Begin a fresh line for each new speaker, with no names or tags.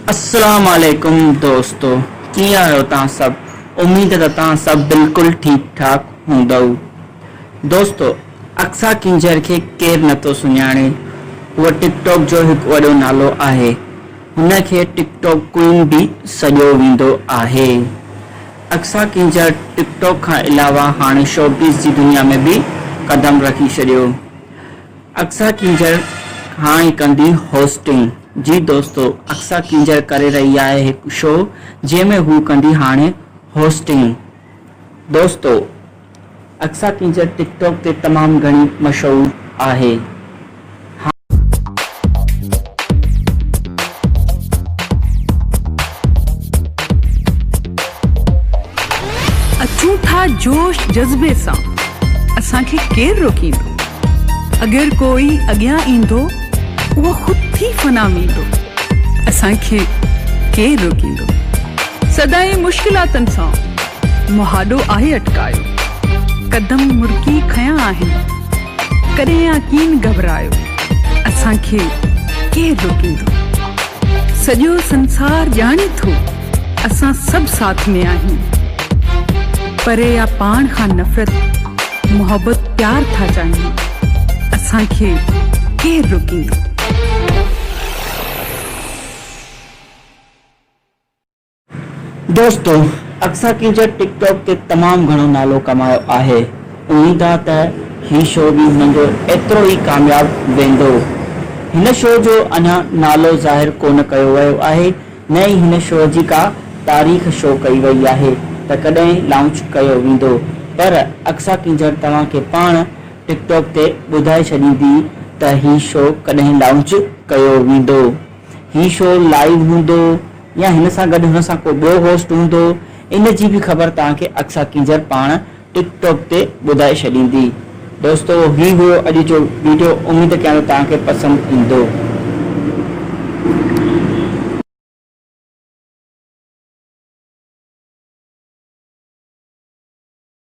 अस्सलाम वालेकुम दोस्तों, कीअं आहियो तव्हां सभु। उम्मीद है तव्हां सभु बिल्कुलु ठीक ठाक हूंदव। दोस्तों, अक्सा किंजर खे केरु नथो सुञाणे। उहा टिकटॉक जो हिकु वॾो नालो आहे। हुनखे टिकटॉक क्वीन भी सॾियो वेंदो आहे। अक्सा किंजर टिकटॉक खां अलावा हाणे शोबीज़ जी दुनिया में भी कदम रखी छॾियो। अक्सा किंजर हाणे कंदी होस्टिंग। जी दोस्तों, अक्सा किंजर करे रही है एक शो जंहिंमें हू कंदी हाणे होस्टिंग। दोस्तों, अक्सा किंजर टिकटॉक ते तमाम घणी मशहूर आहे।
अछूठा जोश जज्बे सां असांखे केरु रोकींदो। अगर कोई अॻियां ईंदो उहो खुद थी फना ईंदो। असांखे केरु रोकींदो। सदाईं मुश्किलातनि सां मुहाॾो आहे अटकायो। कदम मुर्की खयां आहिनि, कॾहिं यकीन घबरायो। असांखे केरु रोकींदो। सॼो संसार ॼाणे थो असां सभु साथ में आहियूं। परे या पाण खां नफ़रत मोहब्बत प्यार था चाहियूं। असांखे केरु रोकींदो।
दोस्तों, अक्सा किंजर टिकटॉक ते तमाम घणो नालो कमायो आहे। उम्मीद आहे त ही शो भी हुनजो एतिरो ई कामयाब वेंदो। हिन शो जो अञा नालो ज़ाहिर कोन कयो वियो आहे, न ई हिन शो जी का तारीख़ शो कई वई आहे त कॾहिं लॉन्च कयो वेंदो। पर अक्सा किंजर तव्हांखे पाण टिकटॉक ते ॿुधाए छॾींदी त ही शो कॾहिं लॉन्च कयो वेंदो। ही शो लाइव हूंदो या हिन सां गॾु हुन सां को ॿियो होस्ट हूंदो, इन जी भी ख़बर तव्हांखे अक्सा किंजर पाण टिकटॉक ते ॿुधाए छॾींदी। दोस्तों, ही हुयो अॼु जो वीडियो। उम्मीद कयां थो तव्हांखे पसंदि ईंदो।